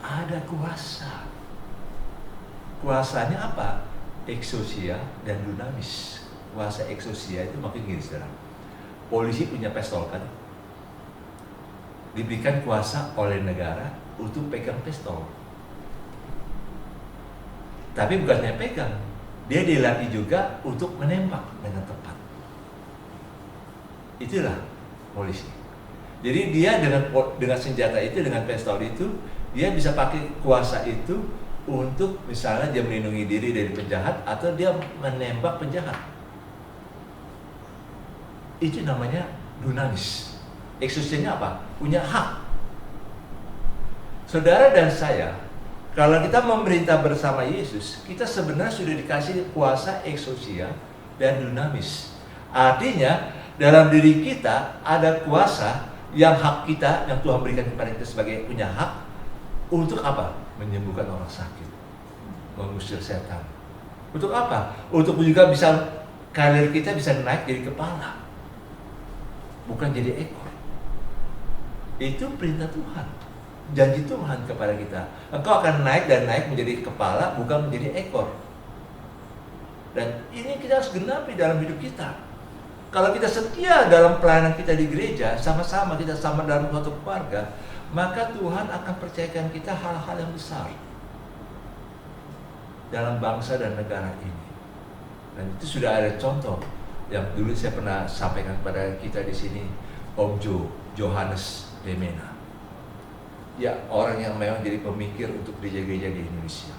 Ada kuasa. kuasanya apa? Exousia dan dunamis. Kuasa exousia itu makin gini, saudara. Polisi punya pistol kan, diberikan kuasa oleh negara untuk pegang pistol. Tapi bukan hanya pegang, dia dilatih juga untuk menembak dengan tepat. Itulah polisi. Jadi dia dengan senjata itu, dengan pistol itu, dia bisa pakai kuasa itu untuk misalnya dia melindungi diri dari penjahat atau dia menembak penjahat. Itu namanya dunamis. Exousianya apa? Punya hak. Saudara dan saya, kalau kita memerintah bersama Yesus, kita sebenarnya sudah dikasih kuasa exousia dan dunamis. Artinya dalam diri kita ada kuasa yang hak kita, yang Tuhan berikan kepada kita sebagai punya hak. Untuk apa? Menyembuhkan orang sakit, mengusir setan. Untuk apa? Untuk juga bisa karir kita bisa naik jadi kepala, bukan jadi ekor. Itu perintah Tuhan, janji Tuhan kepada kita. Engkau akan naik dan naik menjadi kepala, bukan menjadi ekor. Dan ini kita harus genapi dalam hidup kita. Kalau kita setia dalam pelayanan kita di gereja, sama-sama kita sama dalam suatu keluarga, maka Tuhan akan percayakan kita hal-hal yang besar dalam bangsa dan negara ini. Dan itu sudah ada contoh yang dulu saya pernah sampaikan kepada kita di sini, Om Johannes Demena. Ya, orang yang memang jadi pemikir untuk gereja-gereja di Indonesia.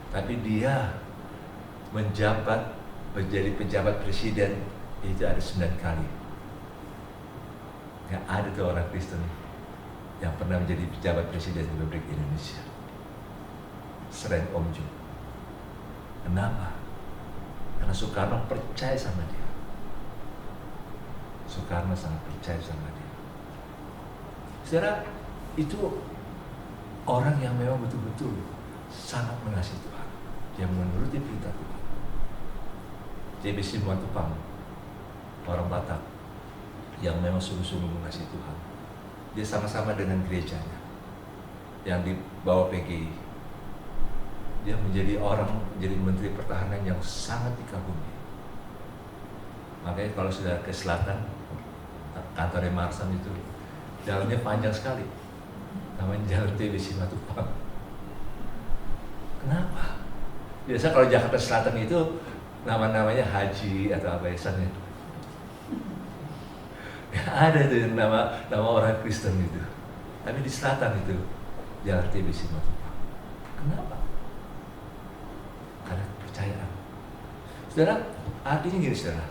Tapi dia menjadi pejabat presiden itu ada 9 kali. Nggak ada tuh orang Kristen yang pernah menjadi pejabat presiden Republik Indonesia selain Om Jo. Kenapa? Karena Soekarno percaya sama dia. Soekarno sangat percaya sama dia. Saudara, itu orang yang memang betul-betul sangat mengasihi Tuhan, yang menuruti perintah Tuhan. J.B. Simatupang, orang Batak yang memang sungguh-sungguh mengasihi Tuhan. Dia sama-sama dengan gerejanya yang dibawa PGI. Dia menjadi menteri pertahanan yang sangat dikagumi. Makanya kalau sudah ke selatan, kantornya Marsam itu jalannya panjang sekali, namanya Jalan J.B. Simatupang. Kenapa? Biasa kalau Jakarta Selatan itu nama-namanya Haji atau apa isannya. Ada itu nama orang Kristen itu. Tapi di selatan itu Jalan J.B. Simatupang. Kenapa? Karena kepercayaan. Saudara, artinya gini saudara.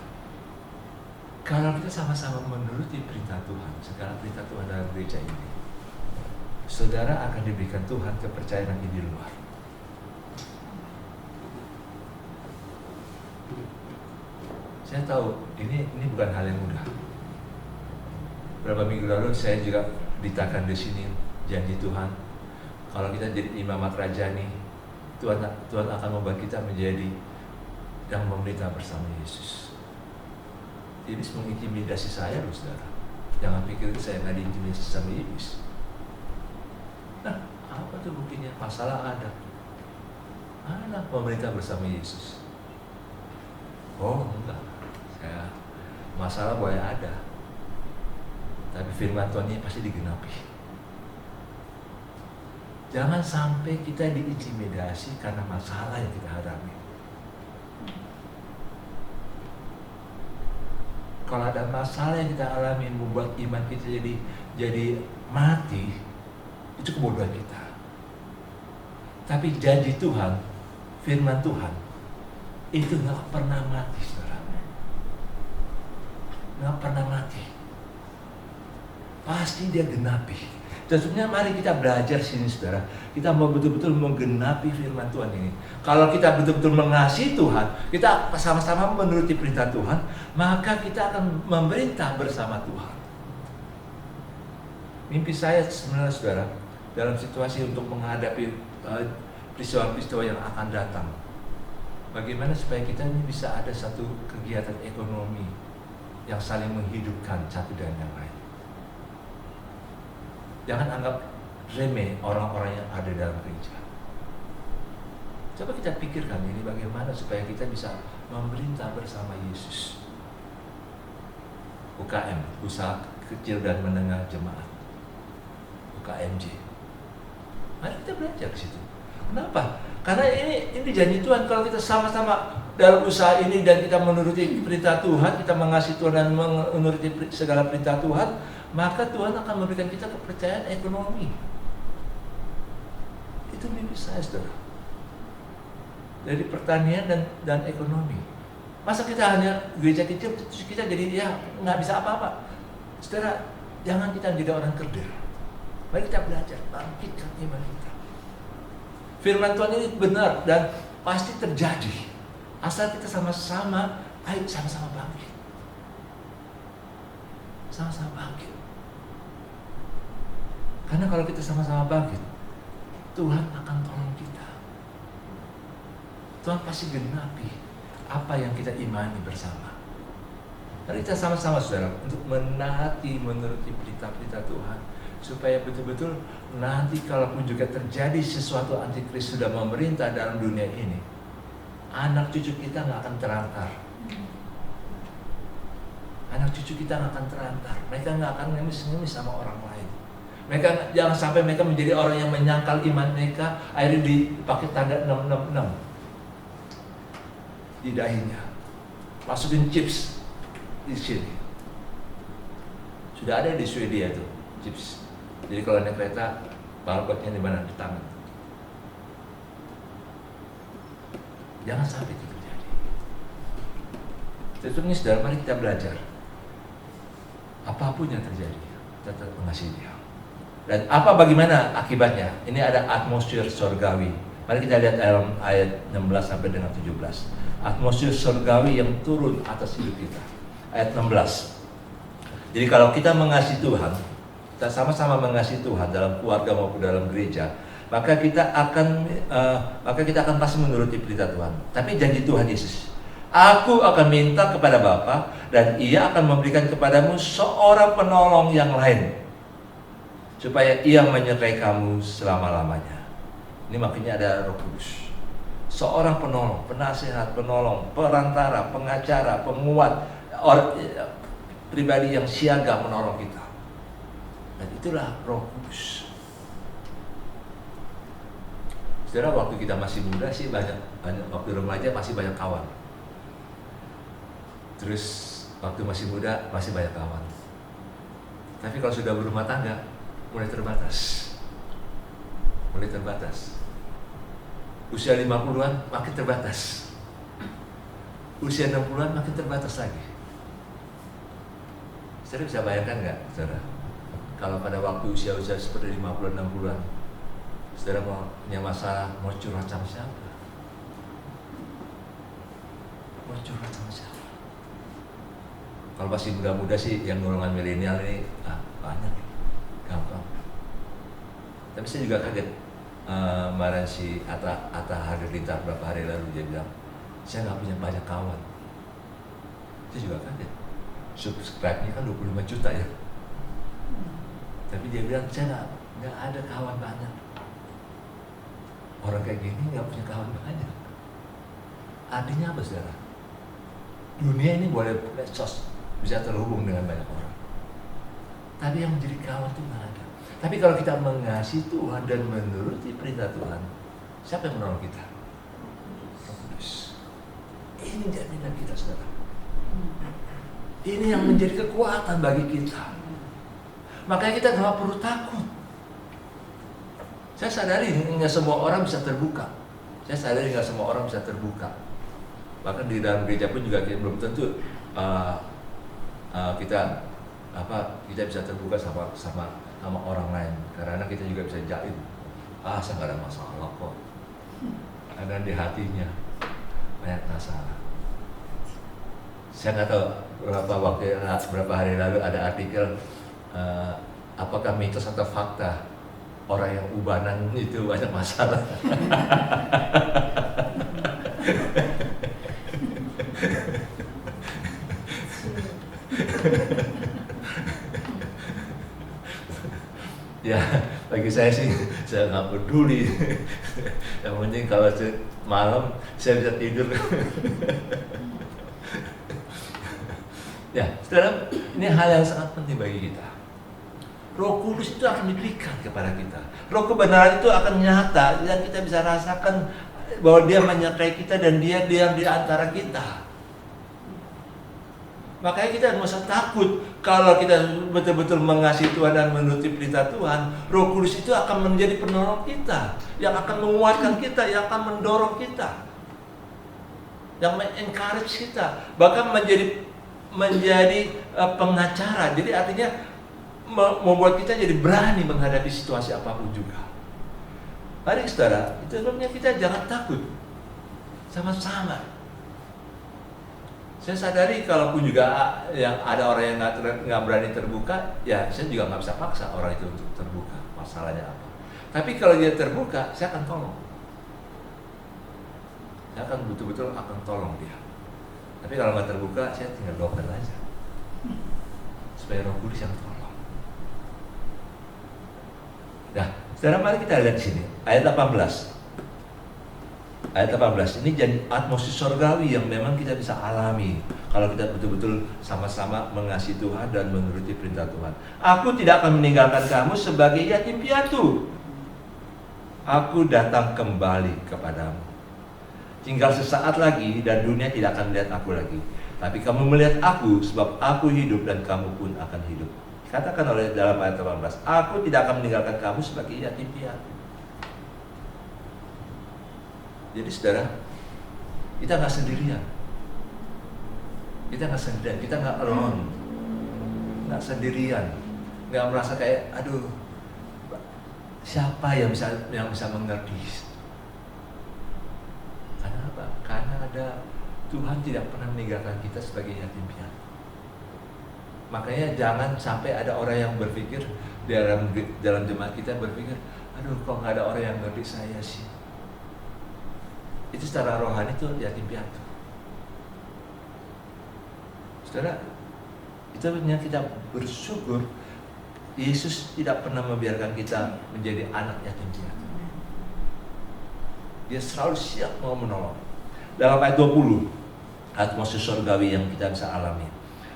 Kalau kita sama-sama menuruti perintah Tuhan, segala perintah Tuhan dalam gereja ini, saudara akan diberikan Tuhan kepercayaan yang di luar. Saya tahu ini bukan hal yang mudah. Beberapa minggu lalu saya juga ditakan di sini janji Tuhan, kalau kita jadi imamat rajani, Tuhan akan membuat kita menjadi yang memerintah bersama Yesus. Iblis mengintimidasi saya loh saudara. Jangan pikir saya nggak diintimidasi sama iblis. Nah, apa tuh buktinya? Masalah ada. Mana pemerintah bersama Yesus? Oh enggak, masalah boleh ada, tapi firman Tuhan ini pasti digenapi. Jangan sampai kita diintimidasi karena masalah yang kita hadapi. Kalau ada masalah yang kita alami membuat iman kita jadi mati, itu kebodohan kita. Tapi janji Tuhan, firman Tuhan, itu nggak pernah mati, saudara. Nggak pernah mati. Pasti dia genapi. Dan sebenarnya mari kita belajar sini, saudara. Kita mau betul-betul menggenapi firman Tuhan ini. Kalau kita betul-betul mengasihi Tuhan, kita sama-sama menuruti perintah Tuhan, maka kita akan memerintah bersama Tuhan. Mimpi saya sebenarnya, saudara, dalam situasi untuk menghadapi peristiwa-peristiwa yang akan datang, bagaimana supaya kita ini bisa ada satu kegiatan ekonomi yang saling menghidupkan satu dan yang lain. Jangan anggap remeh orang-orang yang ada dalam gereja. Coba kita pikirkan ini bagaimana supaya kita bisa memerintah bersama Yesus. UKM, usaha kecil dan menengah jemaat, UKMJ. Mari kita belajar ke situ. Kenapa? Karena ini janji Tuhan, kalau kita sama-sama dalam usaha ini dan kita menuruti perintah Tuhan, kita mengasihi Tuhan dan menuruti segala perintah Tuhan, maka Tuhan akan memberikan kita kepercayaan ekonomi. Itu mimpi saya, saudara. Dari pertanian dan ekonomi. Masa kita hanya gereja kecil, terus kita jadi nggak bisa apa-apa. Saudara, jangan kita jadi orang kerdil. Mari kita belajar, bangkitkan iman kita. Firman Tuhan ini benar dan pasti terjadi. Asal kita sama-sama, ayo sama-sama bangkit. Sama-sama bangkit. Karena kalau kita sama-sama bangkit, Tuhan akan tolong kita. Tuhan pasti genapi apa yang kita imani bersama. Mari kita sama-sama, saudara, untuk menaati, menuruti perintah-perintah Tuhan, supaya betul-betul nanti kalaupun juga terjadi sesuatu antikris sudah memerintah dalam dunia ini, anak cucu kita nggak akan terantar. Anak cucu kita nggak akan terantar. Mereka nggak akan ngemis-ngemis sama orang lain. Mereka jangan sampai mereka menjadi orang yang menyangkal iman mereka, akhirnya dipakai tanda 666 di dahinya, masukin chips di sini. Sudah ada di Swedia itu chips. Jadi kalau naik kereta, barcode-nya di mana? Di tangan. Jangan sampai itu terjadi. Tentunya saudara, mari kita belajar. Apapun yang terjadi, tetap mengasihi Dia. Dan bagaimana akibatnya? Ini ada atmosfer surgawi. Mari kita lihat ayat 16 sampai dengan 17. Atmosfer surgawi yang turun atas hidup kita. Ayat 16. Jadi kalau kita mengasihi Tuhan, kita sama-sama mengasihi Tuhan dalam keluarga maupun dalam gereja, maka kita akan pasti menuruti perintah Tuhan. Tapi janji Tuhan Yesus, aku akan minta kepada Bapa dan Ia akan memberikan kepadamu seorang penolong yang lain, supaya Ia menyertai kamu selama-lamanya. Ini makanya ada Roh Kudus. Seorang penolong, penasehat, penolong, perantara, pengacara, penguat, pribadi yang siaga menolong kita. Dan itulah Roh Kudus. Saudara, waktu kita masih muda sih banyak waktu remaja masih banyak kawan. Terus waktu masih muda masih banyak kawan. Tapi kalau sudah berumah tangga mulai terbatas. Usia 50-an makin terbatas. Usia 60-an makin terbatas lagi. Saudara bisa bayangkan nggak, saudara? Kalau pada waktu usia-usia seperti 50-an, 60-an, saudara mau punya masalah, mau curhat sama siapa? Mau curhat sama siapa? Kalau masih muda-muda sih, yang golongan milenial ini banyak, gampang. Tapi saya juga kaget. Kemarin si Atta Halilintar beberapa hari lalu dia bilang, saya nggak punya banyak kawan. Saya juga kaget. Subscribe-nya kan 25 juta ya. Tapi dia bilang, saya nggak ada kawan banyak. Orang kayak gini nggak punya kawan banyak. Artinya apa, saudara? Dunia ini boleh medsos, bisa terhubung dengan banyak orang. Tapi yang menjadi kawan itu nggak ada. Tapi kalau kita mengasihi Tuhan dan menuruti perintah Tuhan, siapa yang menolong kita? Roh Kudus. Ini jaminan kita, saudara. Ini yang menjadi kekuatan bagi kita. Makanya kita nggak perlu takut. Saya sadari nggak semua orang bisa terbuka. Bahkan di dalam gereja pun juga belum tentu kita bisa terbuka sama orang lain, karena kita juga bisa jaim. Saya nggak ada masalah kok. Karena di hatinya banyak masalah. Saya nggak tahu berapa hari lalu ada artikel apakah mitos atau fakta orang yang ubanan itu banyak masalah. Ya, bagi saya sih saya nggak peduli. Yang penting kalau malam saya bisa tidur. Ya, saudara, ini hal yang sangat penting bagi kita. Roh Kudus itu akan diberikan kepada kita. Roh kebenaran itu akan nyata dan kita bisa rasakan bahwa Dia menyertai kita dan Dia diam di antara kita. Makanya kita nggak usah takut kalau kita betul-betul mengasihi Tuhan dan menuruti perintah Tuhan. Roh Kudus itu akan menjadi penolong kita, yang akan menguatkan kita, yang akan mendorong kita, yang mengencourage kita, bahkan menjadi pengacara. Jadi artinya membuat kita jadi berani menghadapi situasi apapun juga. Mari saudara, itu sebabnya kita jangan takut, sama-sama. Saya sadari kalaupun juga yang ada orang yang nggak berani terbuka, ya saya juga nggak bisa paksa orang itu untuk terbuka masalahnya apa. Tapi kalau dia terbuka, saya akan tolong. Saya akan betul-betul akan tolong dia. Tapi kalau nggak terbuka, saya tinggal doakan aja supaya Roh Kudus yang tolong. Nah, sekarang mari kita lihat di sini ayat 18. Ayat 18 ini jadi atmosfer surgawi yang memang kita bisa alami kalau kita betul-betul sama-sama mengasihi Tuhan dan menuruti perintah Tuhan. Aku tidak akan meninggalkan kamu sebagai yatim piatu. Aku datang kembali kepadamu. Tinggal sesaat lagi dan dunia tidak akan melihat aku lagi. Tapi kamu melihat aku sebab aku hidup dan kamu pun akan hidup. Katakan oleh dalam ayat 18, aku tidak akan meninggalkan kamu sebagai yatim piatu. Jadi saudara, kita nggak sendirian. Kita nggak sendirian, kita nggak alone. Nggak sendirian. Nggak merasa kayak, aduh, siapa yang bisa mengerti? Karena apa? Karena ada Tuhan tidak pernah meninggalkan kita sebagai yatim piatu. Makanya jangan sampai ada orang yang berpikir dalam jemaat kita berpikir, aduh kok nggak ada orang yang ngerti saya sih. Itu secara rohani itu yatim piatu. Saudara, itu artinya kita bersyukur Yesus tidak pernah membiarkan kita menjadi anak yatim piatu. Dia selalu siap mau menolong. Dalam ayat 20, atmosfer surgawi yang kita bisa alami.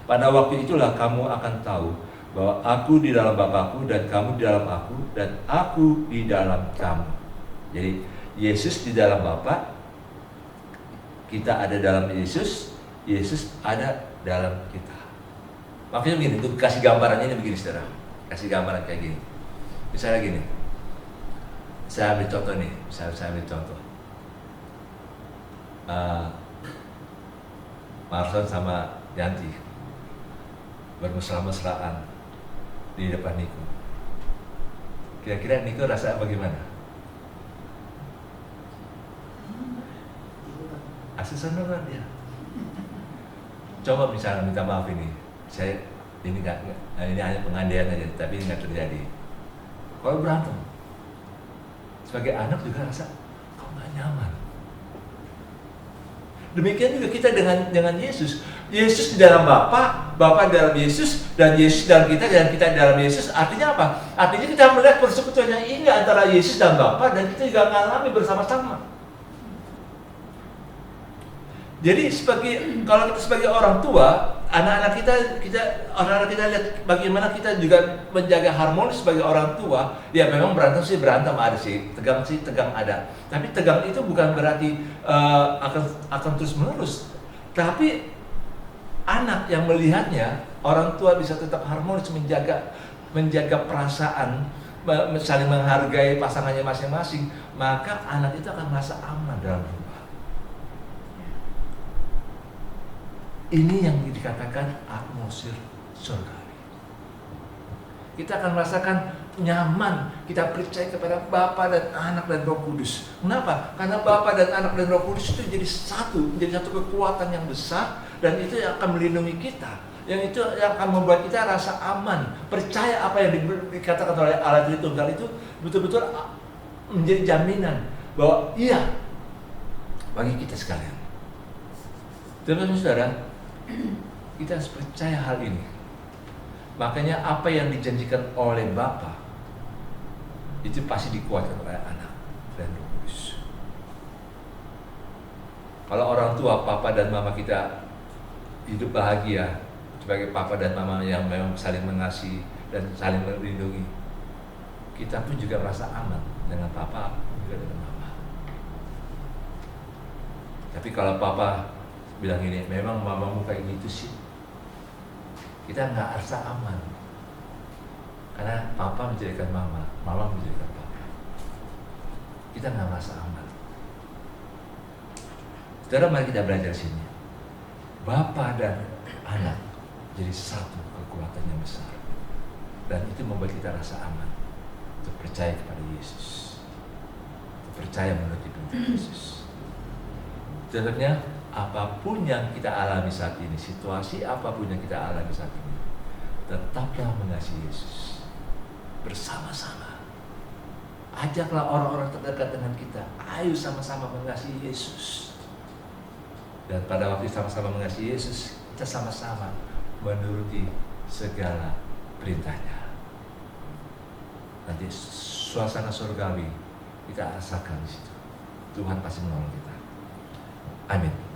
Pada waktu itulah kamu akan tahu bahwa aku di dalam Bapakku dan kamu di dalam aku dan aku di dalam kamu. Jadi Yesus di dalam Bapa, kita ada dalam Yesus, Yesus ada dalam kita. Makanya begini, untuk kasih gambarannya ini begini saudara. Kasih gambaran kayak gini. Misalnya gini, saya ambil contoh nih, saya ambil contoh. Marson sama Yanti bermesra-mesraan di depan Niko. Kira-kira Niko rasa bagaimana? Asal senang dia. Coba misalnya minta maaf ini, ini hanya pengandaian aja, tapi nggak terjadi. Kalau berantem, sebagai anak juga rasa kok nggak nyaman. Demikian juga kita dengan Yesus. Yesus di dalam Bapa, Bapa dalam Yesus, dan Yesus dalam kita, dan kita dalam Yesus. Artinya apa? Artinya kita melihat persekutuan yang indah antara Yesus dan Bapa, dan kita juga mengalami bersama-sama. Jadi kalau kita sebagai orang tua, anak-anak kita lihat bagaimana kita juga menjaga harmonis sebagai orang tua. Ya memang berantem ada sih, tegang ada. Tapi tegang itu bukan berarti akan terus menerus. Tapi anak yang melihatnya, orang tua bisa tetap harmonis menjaga perasaan, saling menghargai pasangannya masing-masing, maka anak itu akan merasa aman dalam rumah. Ini yang dikatakan atmosfer surgawi. Kita akan merasakan nyaman, kita percaya kepada Bapa dan Anak dan Roh Kudus. Kenapa? Karena Bapa dan Anak dan Roh Kudus itu menjadi satu kekuatan yang besar, dan itu yang akan melindungi kita. Yang itu yang akan membuat kita rasa aman, percaya apa yang dikatakan oleh Allah Tritunggal itu betul-betul menjadi jaminan bahwa iya bagi kita sekalian. Teman-teman saudara, kita harus percaya hal ini. Makanya apa yang dijanjikan oleh Bapa itu pasti dikuatkan oleh Anak dan Roh Kudus. Kalau orang tua, papa dan mama kita hidup bahagia sebagai papa dan mama yang memang saling mengasihi dan saling melindungi, kita pun juga merasa aman dengan papa juga dengan mama. Tapi kalau papa bilang ini, memang mamamu kayak gitu sih, kita nggak rasa aman, karena papa menjadikan mama, mama menjadikan papa. Kita nggak merasa aman. Saudara, mari kita belajar sini. Bapa dan Anak jadi satu kekuatan yang besar, dan itu membuat kita rasa aman untuk percaya kepada Yesus, untuk percaya menurut perintah Yesus. Sebenarnya apapun yang kita alami saat ini, situasi apapun yang kita alami saat ini, tetaplah mengasihi Yesus bersama-sama. Ajaklah orang-orang terdekat dengan kita, ayo sama-sama mengasihi Yesus. Dan pada waktu sama-sama mengasihi Yesus, kita sama-sama menuruti segala perintahnya. Nanti suasana surgawi kita rasakan di situ. Tuhan pasti menolong kita. Amin.